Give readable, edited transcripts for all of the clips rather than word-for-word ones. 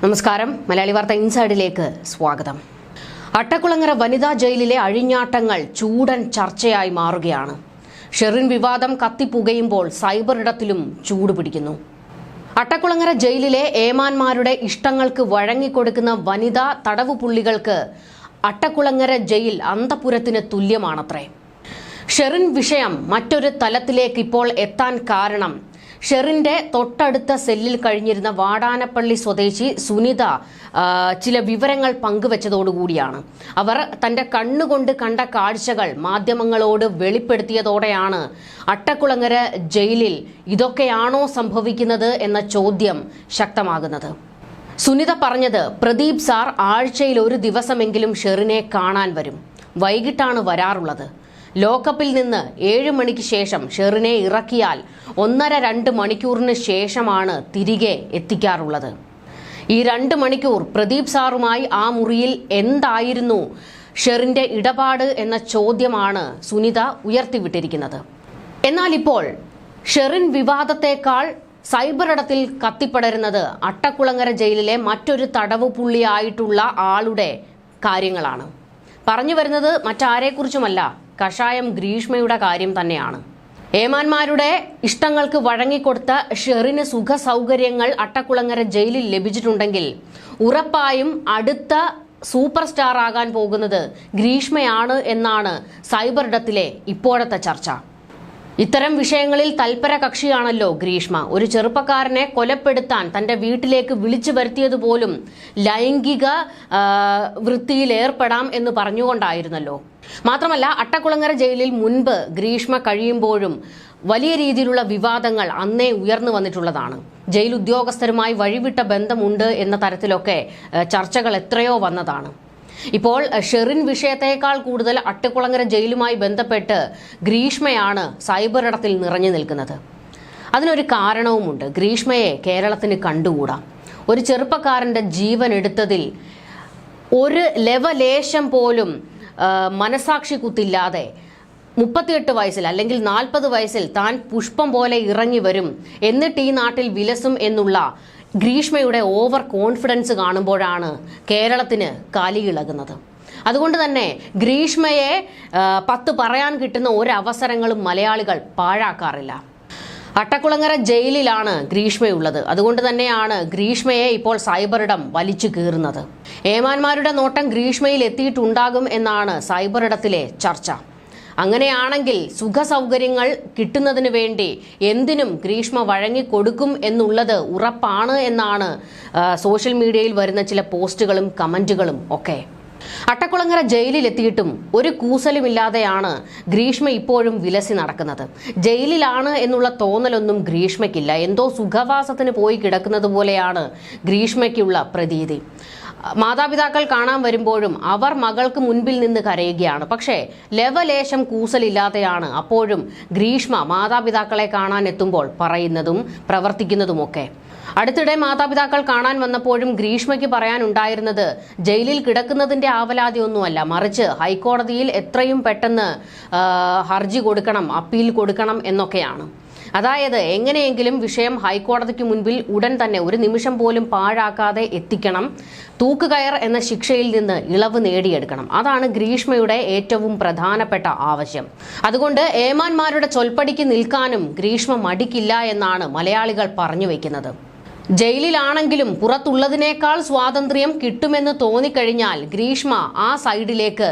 നമസ്കാരം. മലയാളി വാർത്ത ഇൻസൈഡിലേക്ക് സ്വാഗതം. അട്ടക്കുളങ്ങര വനിതാ ജയിലിലെ അഴിഞ്ഞാട്ടങ്ങൾ ചൂടൻ ചർച്ചയായി മാറുകയാണ്. ഷെറിൻ വിവാദം കത്തിപ്പുകയുമ്പോൾ സൈബർ ഇടത്തിലും ചൂടുപിടിക്കുന്നു. അട്ടക്കുളങ്ങര ജയിലിലെ ഏമാന്മാരുടെ ഇഷ്ടങ്ങൾക്ക് വഴങ്ങിക്കൊടുക്കുന്ന വനിതാ തടവുപുള്ളികൾക്ക് അട്ടക്കുളങ്ങര ജയിൽ അന്തപുരത്തിന് തുല്യമാണത്രേ. ഷെറിൻ വിഷയം മറ്റൊരു തലത്തിലേക്ക് ഇപ്പോൾ എത്താൻ കാരണം ഷെറിന്റെ തൊട്ടടുത്ത സെല്ലിൽ കഴിഞ്ഞിരുന്ന വാടാനപ്പള്ളി സ്വദേശി സുനിത ചില വിവരങ്ങൾ പങ്കുവച്ചതോടുകൂടിയാണ്. അവർ തന്റെ കണ്ണുകൊണ്ട് കണ്ട കാഴ്ചകൾ മാധ്യമങ്ങളോട് വെളിപ്പെടുത്തിയതോടെയാണ് അട്ടക്കുളങ്ങര ജയിലിൽ ഇതൊക്കെയാണോ സംഭവിക്കുന്നത് എന്ന ചോദ്യം ശക്തമാകുന്നത്. സുനിത പറഞ്ഞത്, പ്രദീപ് സാർ ആഴ്ചയിൽ ഒരു ദിവസമെങ്കിലും ഷെറിനെ കാണാൻ വരും. വൈകിട്ടാണ് വരാറുള്ളത്. ലോക്കപ്പിൽ നിന്ന് 7 മണിക്ക് ശേഷം ഷെറിനെ ഇറക്കിയാൽ 1.5-2 മണിക്കൂറിന് ശേഷമാണ് തിരികെ എത്തിക്കാറുള്ളത്. ഈ 2 മണിക്കൂർ പ്രദീപ് സാറുമായി ആ മുറിയിൽ എന്തായിരുന്നു ഷെറിന്റെ ഇടപാട് എന്ന ചോദ്യമാണ് സുനിത ഉയർത്തിവിട്ടിരിക്കുന്നത്. എന്നാൽ ഇപ്പോൾ ഷെറിൻ വിവാദത്തെക്കാൾ സൈബർ ഇടത്തിൽ കത്തിപ്പടരുന്നത് അട്ടക്കുളങ്ങര ജയിലിലെ മറ്റൊരു തടവുപുള്ളിയായിട്ടുള്ള ആളുടെ കാര്യങ്ങളാണ്. പറഞ്ഞു വരുന്നത് മറ്റാരെക്കുറിച്ചുമല്ല, കഷായം ഗ്രീഷ്മയുടെ കാര്യം തന്നെയാണ്. ഏമാന്മാരുടെ ഇഷ്ടങ്ങൾക്ക് വഴങ്ങിക്കൊടുത്ത ഷെറിന് സുഖ സൗകര്യങ്ങൾ അട്ടക്കുളങ്ങര ജയിലിൽ ലഭിച്ചിട്ടുണ്ടെങ്കിൽ ഉറപ്പായും അടുത്ത സൂപ്പർ സ്റ്റാർ ആകാൻ പോകുന്നത് ഗ്രീഷ്മയാണ് എന്നാണ് സൈബർ ഇടത്തിലെ ഇപ്പോഴത്തെ ചർച്ച. ഇത്തരം വിഷയങ്ങളിൽ തൽപര കക്ഷിയാണല്ലോ ഗ്രീഷ്മ. ഒരു ചെറുപ്പക്കാരനെ കൊലപ്പെടുത്താൻ തന്റെ വീട്ടിലേക്ക് വിളിച്ചു വരുത്തിയതുപോലും ലൈംഗിക വൃത്തിയിൽ ഏർപ്പെടാം എന്ന് പറഞ്ഞുകൊണ്ടായിരുന്നല്ലോ. മാത്രമല്ല, അട്ടക്കുളങ്ങര ജയിലിൽ മുൻപ് ഗ്രീഷ്മ കഴിയുമ്പോഴും വലിയ രീതിയിലുള്ള വിവാദങ്ങൾ അന്നേ ഉയർന്നു വന്നിട്ടുള്ളതാണ്. ജയിൽ ഉദ്യോഗസ്ഥരുമായി വഴിവിട്ട ബന്ധമുണ്ട് എന്ന തരത്തിലൊക്കെ ചർച്ചകൾ എത്രയോ വന്നതാണ്. ഇപ്പോൾ ഷെറിൻ വിഷയത്തേക്കാൾ കൂടുതൽ അട്ടക്കുളങ്ങര ജയിലുമായി ബന്ധപ്പെട്ട് ഗ്രീഷ്മയാണ് സൈബർ ഇടത്തിൽ നിറഞ്ഞു നിൽക്കുന്നത്. അതിനൊരു കാരണവുമുണ്ട്. ഗ്രീഷ്മയെ കേരളത്തിന് കണ്ടുകൂടാ. ഒരു ചെറുപ്പക്കാരന്റെ ജീവൻ എടുത്തതിൽ ഒരു ലവലേശം പോലും മനസാക്ഷി കുത്തില്ലാതെ 38 വയസ്സിൽ അല്ലെങ്കിൽ 40 വയസ്സിൽ താൻ പുഷ്പം പോലെ ഇറങ്ങി വരും, എന്നിട്ട് ഈ നാട്ടിൽ വിലസും എന്നുള്ള ഗ്രീഷ്മയുടെ ഓവർ കോൺഫിഡൻസ് കാണുമ്പോഴാണ് കേരളത്തിന് കാലിയിളകുന്നത്. അതുകൊണ്ട് തന്നെ ഗ്രീഷ്മയെ 10 പറയാൻ കിട്ടുന്ന ഒരവസരങ്ങളും മലയാളികൾ പാഴാക്കാറില്ല. അട്ടക്കുളങ്ങര ജയിലിലാണ് ഗ്രീഷ്മയുള്ളത്. അതുകൊണ്ട് തന്നെയാണ് ഗ്രീഷ്മയെ ഇപ്പോൾ സൈബർ ഇടം വലിച്ചു കീറുന്നത്. ഏമാന്മാരുടെ നോട്ടം ഗ്രീഷ്മയിൽ എത്തിയിട്ടുണ്ടാകും എന്നാണ് സൈബർ ഇടത്തിലെ ചർച്ച. അങ്ങനെയാണെങ്കിൽ സുഖ സൗകര്യങ്ങൾ കിട്ടുന്നതിന് വേണ്ടി എന്തിനും ഗ്രീഷ്മ വഴങ്ങിക്കൊടുക്കും എന്നുള്ളത് ഉറപ്പാണ് എന്നാണ് സോഷ്യൽ മീഡിയയിൽ വരുന്ന ചില പോസ്റ്റുകളും കമന്റുകളും ഒക്കെ. അട്ടക്കുളങ്ങര ജയിലിലെത്തിയിട്ടും ഒരു കൂസലുമില്ലാതെയാണ് ഗ്രീഷ്മ ഇപ്പോഴും വിലസി നടക്കുന്നത്. ജയിലിലാണ് എന്നുള്ള തോന്നലൊന്നും ഗ്രീഷ്മയ്ക്കില്ല. എന്തോ സുഖവാസത്തിന് പോയി കിടക്കുന്നത് പോലെയാണ് ഗ്രീഷ്മയ്ക്കുള്ള പ്രതീതി. മാതാപിതാക്കൾ കാണാൻ വരുമ്പോഴും അവർ മകൾക്ക് മുൻപിൽ നിന്ന് കരയുകയാണ്. പക്ഷേ ലവലേശം കൂസലില്ലാതെയാണ് അപ്പോഴും ഗ്രീഷ്മ മാതാപിതാക്കളെ കാണാൻ എത്തുമ്പോൾ പറയുന്നതും പ്രവർത്തിക്കുന്നതുമൊക്കെ. അടുത്തിടെ മാതാപിതാക്കൾ കാണാൻ വന്നപ്പോഴും ഗ്രീഷ്മയ്ക്ക് പറയാനുണ്ടായിരുന്നത് ജയിലിൽ കിടക്കുന്നതിന്റെ ആവലാതിയൊന്നുമല്ല, മറിച്ച് ഹൈക്കോടതിയിൽ എത്രയും പെട്ടെന്ന് ഹർജി കൊടുക്കണം, അപ്പീൽ കൊടുക്കണം എന്നൊക്കെയാണ്. അതായത് എങ്ങനെയെങ്കിലും വിഷയം ഹൈക്കോടതിക്ക് മുൻപിൽ ഉടൻ തന്നെ ഒരു നിമിഷം പോലും പാഴാക്കാതെ എത്തിക്കണം, തൂക്കുകയർ എന്ന ശിക്ഷയിൽ നിന്ന് ഇളവ് നേടിയെടുക്കണം. അതാണ് ഗ്രീഷ്മയുടെ ഏറ്റവും പ്രധാനപ്പെട്ട ആവശ്യം. അതുകൊണ്ട് ഏമാന്മാരുടെ ചൊൽപ്പടിക്ക് നിൽക്കാനും ഗ്രീഷ്മ മടിക്കില്ല എന്നാണ് മലയാളികൾ പറഞ്ഞു വെക്കുന്നത്. ജയിലിലാണെങ്കിലും പുറത്തുള്ളതിനേക്കാൾ സ്വാതന്ത്ര്യം കിട്ടുമെന്ന് തോന്നിക്കഴിഞ്ഞാൽ ഗ്രീഷ്മ ആ സൈഡിലേക്ക്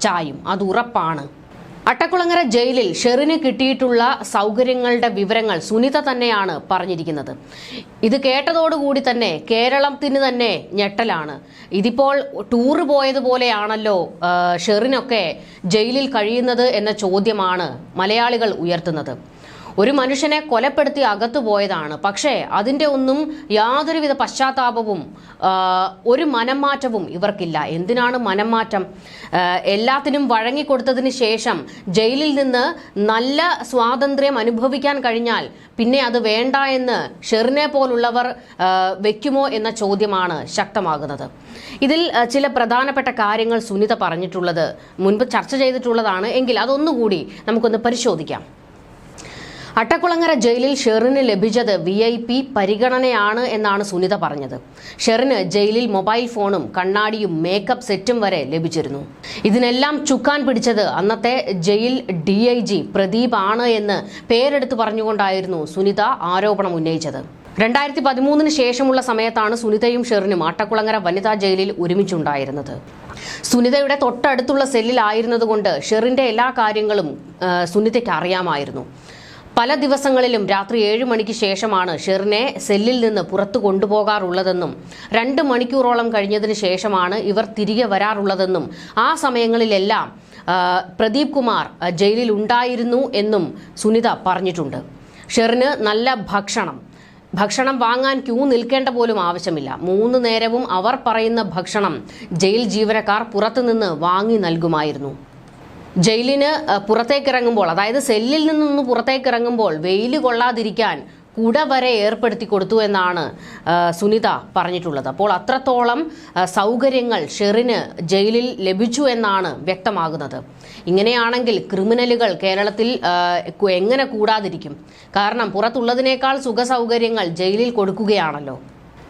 ചായും, അത് ഉറപ്പാണ്. അട്ടക്കുളങ്ങര ജയിലിൽ ഷെറിന് കിട്ടിയിട്ടുള്ള സൗകര്യങ്ങളുടെ വിവരങ്ങൾ സുനിത തന്നെയാണ് പറഞ്ഞിരിക്കുന്നത്. ഇത് കേട്ടതോടുകൂടി തന്നെ കേരളത്തിന് തന്നെ ഞെട്ടലാണ്. ഇതിപ്പോൾ ടൂറ് പോയതുപോലെയാണല്ലോ ഷെറിനൊക്കെ ജയിലിൽ കഴിയുന്നത് എന്ന ചോദ്യമാണ് മലയാളികൾ ഉയർത്തുന്നത്. ഒരു മനുഷ്യനെ കൊലപ്പെടുത്തി അകത്തു പോയതാണ്. പക്ഷേ അതിൻ്റെ ഒന്നും യാതൊരുവിധ പശ്ചാത്താപവും ഒരു മനംമാറ്റവും ഇവർക്കില്ല. എന്തിനാണ് മനംമാറ്റം? എല്ലാത്തിനും വഴങ്ങിക്കൊടുത്തതിന് ശേഷം ജയിലിൽ നിന്ന് നല്ല സ്വാതന്ത്ര്യം അനുഭവിക്കാൻ കഴിഞ്ഞാൽ പിന്നെ അത് വേണ്ട എന്ന് ഷെറിനെ പോലുള്ളവർ വെക്കുമോ എന്ന ചോദ്യമാണ് ശക്തമാകുന്നത്. ഇതിൽ ചില പ്രധാനപ്പെട്ട കാര്യങ്ങൾ സുനിത പറഞ്ഞിട്ടുള്ളത് മുൻപ് ചർച്ച ചെയ്തിട്ടുള്ളതാണ്. എങ്കിൽ അതൊന്നുകൂടി നമുക്കൊന്ന് പരിശോധിക്കാം. അട്ടക്കുളങ്ങര ജയിലിൽ ഷെറിന് ലഭിച്ചത് VIP പരിഗണനയാണ് എന്നാണ് സുനിത പറഞ്ഞത്. ഷെറിന് ജയിലിൽ മൊബൈൽ ഫോണും കണ്ണാടിയും മേക്കപ്പ് സെറ്റും വരെ ലഭിച്ചിരുന്നു. ഇതിനെല്ലാം ചുക്കാൻ പിടിച്ചത് അന്നത്തെ ജയിൽ DIG പ്രദീപ് ആണ് എന്ന് പേരെടുത്ത് പറഞ്ഞുകൊണ്ടായിരുന്നു സുനിത ആരോപണം ഉന്നയിച്ചത്. 2013 ശേഷമുള്ള സമയത്താണ് സുനിതയും ഷെറിനും അട്ടക്കുളങ്ങര വനിതാ ജയിലിൽ ഒരുമിച്ചുണ്ടായിരുന്നത്. സുനിതയുടെ തൊട്ടടുത്തുള്ള സെല്ലിലായിരുന്നതുകൊണ്ട് ഷെറിന്റെ എല്ലാ കാര്യങ്ങളും സുനിതയ്ക്ക് അറിയാമായിരുന്നു. പല ദിവസങ്ങളിലും രാത്രി 7 മണിക്ക് ശേഷമാണ് ഷെറിനെ സെല്ലിൽ നിന്ന് പുറത്തു കൊണ്ടുപോകാറുള്ളതെന്നും 2 മണിക്കൂറോളം കഴിഞ്ഞതിന് ശേഷമാണ് ഇവർ തിരികെ വരാറുള്ളതെന്നും ആ സമയങ്ങളിലെല്ലാം പ്രദീപ് കുമാർ ജയിലിൽ ഉണ്ടായിരുന്നു എന്നും സുനിത പറഞ്ഞിട്ടുണ്ട്. ഷെറിന് നല്ല ഭക്ഷണം വാങ്ങാൻ ക്യൂ നിൽക്കേണ്ട പോലും ആവശ്യമില്ല. 3 നേരവും അവർ പറയുന്ന ഭക്ഷണം ജയിൽ ജീവനക്കാർ പുറത്തുനിന്ന് വാങ്ങി നൽകുമായിരുന്നു. ജയിലിന് പുറത്തേക്കിറങ്ങുമ്പോൾ, അതായത് സെല്ലിൽ നിന്നൊന്ന് പുറത്തേക്കിറങ്ങുമ്പോൾ വെയിൽ കൊള്ളാതിരിക്കാൻ കുട വരെ ഏർപ്പെടുത്തി കൊടുത്തു എന്നാണ് സുനിത പറഞ്ഞിട്ടുള്ളത്. അപ്പോൾ അത്രത്തോളം സൗകര്യങ്ങൾ ഷെറിന് ജയിലിൽ ലഭിച്ചു എന്നാണ് വ്യക്തമാകുന്നത്. ഇങ്ങനെയാണെങ്കിൽ ക്രിമിനലുകൾ കേരളത്തിൽ എങ്ങനെ കൂടാതിരിക്കും? കാരണം പുറത്തുള്ളതിനേക്കാൾ സുഖ സൗകര്യങ്ങൾ ജയിലിൽ കൊടുക്കുകയാണല്ലോ.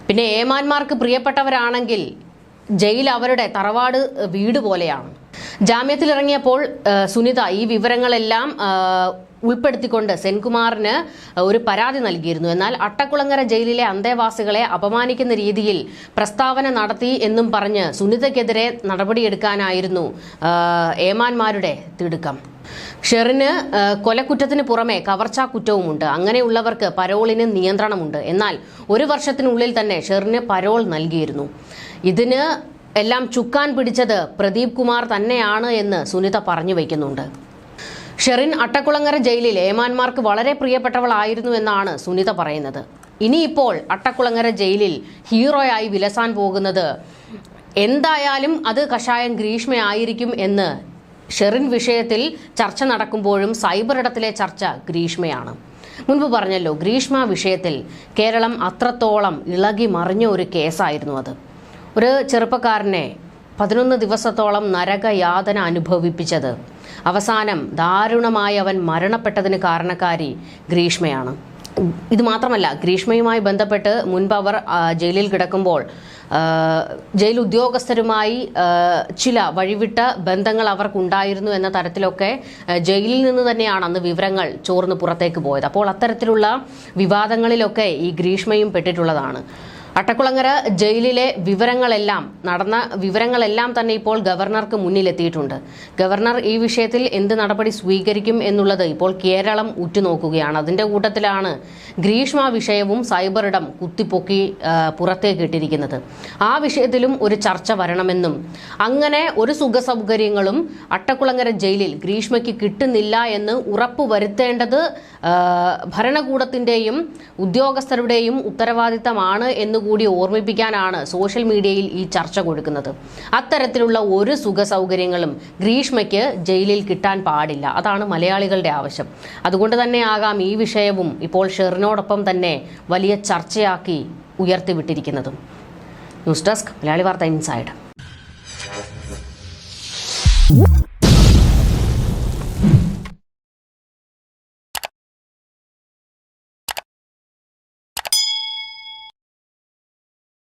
പിന്നെ ഏമാന്മാർക്ക് പ്രിയപ്പെട്ടവരാണെങ്കിൽ ജയിൽ അവരുടെ തറവാട് വീട് പോലെയാണ്. ജാമ്യത്തിലിറങ്ങിയപ്പോൾ സുനിത ഈ വിവരങ്ങളെല്ലാം ഉൾപ്പെടുത്തിക്കൊണ്ട് സെൻകുമാറിന് ഒരു പരാതി നൽകിയിരുന്നു. എന്നാൽ അട്ടക്കുളങ്ങര ജയിലിലെ അന്തേവാസികളെ അപമാനിക്കുന്ന രീതിയിൽ പ്രസ്താവന നടത്തി എന്നും പറഞ്ഞ് സുനിതയ്ക്കെതിരെ നടപടിയെടുക്കാനായിരുന്നു ഏമാന്മാരുടെ തിടുക്കം. ഷെറിന് കൊലക്കുറ്റത്തിന് പുറമെ കവർച്ചാ കുറ്റവുമുണ്ട്. അങ്ങനെയുള്ളവർക്ക് പരോളിന് നിയന്ത്രണമുണ്ട്. എന്നാൽ 1 വർഷത്തിനുള്ളിൽ തന്നെ ഷെറിന് പരോൾ നൽകിയിരുന്നു. ഇതിന് എല്ലാം ചുക്കാൻ പിടിച്ചത് പ്രദീപ് കുമാർ തന്നെയാണ് എന്ന് സുനിത പറഞ്ഞു വയ്ക്കുന്നുണ്ട്. ഷെറിൻ അട്ടക്കുളങ്ങര ജയിലിൽ ഏമാന്മാർക്ക് വളരെ പ്രിയപ്പെട്ടവളായിരുന്നു എന്നാണ് സുനിത പറയുന്നത്. ഇനിയിപ്പോൾ അട്ടക്കുളങ്ങര ജയിലിൽ ഹീറോയായി വിലസാൻ പോകുന്നത് എന്തായാലും അത് കഷായം ഗ്രീഷ്മയായിരിക്കും എന്ന് ഷെറിൻ വിഷയത്തിൽ ചർച്ച നടക്കുമ്പോഴും സൈബർ ഇടത്തിലെ ചർച്ച ഗ്രീഷ്മയാണ്. മുൻപ് പറഞ്ഞല്ലോ, ഗ്രീഷ്മ വിഷയത്തിൽ കേരളം അത്രത്തോളം ഇളകി മറിഞ്ഞ ഒരു കേസായിരുന്നു അത്. ഒരു ചെറുപ്പക്കാരനെ 11 ദിവസത്തോളം നരകയാതന അനുഭവിപ്പിച്ചത്, അവസാനം ദാരുണമായി അവൻ മരണപ്പെട്ടതിന് കാരണക്കാരി ഗ്രീഷ്മയാണ്. ഇത് മാത്രമല്ല, ഗ്രീഷ്മയുമായി ബന്ധപ്പെട്ട് മുൻപ് അവർ ജയിലിൽ കിടക്കുമ്പോൾ ജയിൽ ഉദ്യോഗസ്ഥരുമായി ചില വഴിവിട്ട ബന്ധങ്ങൾ അവർക്കുണ്ടായിരുന്നു എന്ന തരത്തിലൊക്കെ ജയിലിൽ നിന്ന് തന്നെയാണ് അന്ന് വിവരങ്ങൾ ചോർന്ന് പുറത്തേക്ക് പോയത്. അപ്പോൾ അത്തരത്തിലുള്ള വിവാദങ്ങളിലൊക്കെ ഈ ഗ്രീഷ്മയും പെട്ടിട്ടുള്ളതാണ്. അട്ടക്കുളങ്ങര ജയിലിലെ നടന്ന വിവരങ്ങളെല്ലാം തന്നെ ഇപ്പോൾ ഗവർണർക്ക് മുന്നിലെത്തിയിട്ടുണ്ട്. ഗവർണർ ഈ വിഷയത്തിൽ എന്ത് നടപടി സ്വീകരിക്കും എന്നുള്ളത് ഇപ്പോൾ കേരളം ഉറ്റുനോക്കുകയാണ്. അതിന്റെ കൂട്ടത്തിലാണ് ഗ്രീഷ്മ വിഷയവും സൈബർ ഇടം കുത്തിപ്പൊക്കി പുറത്തേക്ക് ഇട്ടിരിക്കുന്നത്. ആ വിഷയത്തിലും ഒരു ചർച്ച വരണമെന്നും അങ്ങനെ ഒരു സുഖ സൗകര്യങ്ങളും അട്ടക്കുളങ്ങര ജയിലിൽ ഗ്രീഷ്മയ്ക്ക് കിട്ടുന്നില്ല എന്ന് ഉറപ്പുവരുത്തേണ്ടത് ഭരണകൂടത്തിന്റെയും ഉദ്യോഗസ്ഥരുടെയും ഉത്തരവാദിത്തമാണ് എന്ന് കൂടി ഓർമ്മിപ്പിക്കാനാണ് സോഷ്യൽ മീഡിയയിൽ ഈ ചർച്ച കൊടുക്കുന്നത്. അത്തരത്തിലുള്ള ഒരു സുഖ സൗകര്യങ്ങളും ഗ്രീഷ്മയ്ക്ക് ജയിലിൽ കിട്ടാൻ പാടില്ല. അതാണ് മലയാളികളുടെ ആവശ്യം. അതുകൊണ്ട് തന്നെ ആകാം ഈ വിഷയവും ഇപ്പോൾ ഷെറിനോടൊപ്പം തന്നെ വലിയ ചർച്ചയാക്കി ഉയർത്തിവിട്ടിരിക്കുന്നതും. ന്യൂസ് ഡെസ്ക്, മലയാളി വാർത്ത ഇൻസൈഡ്.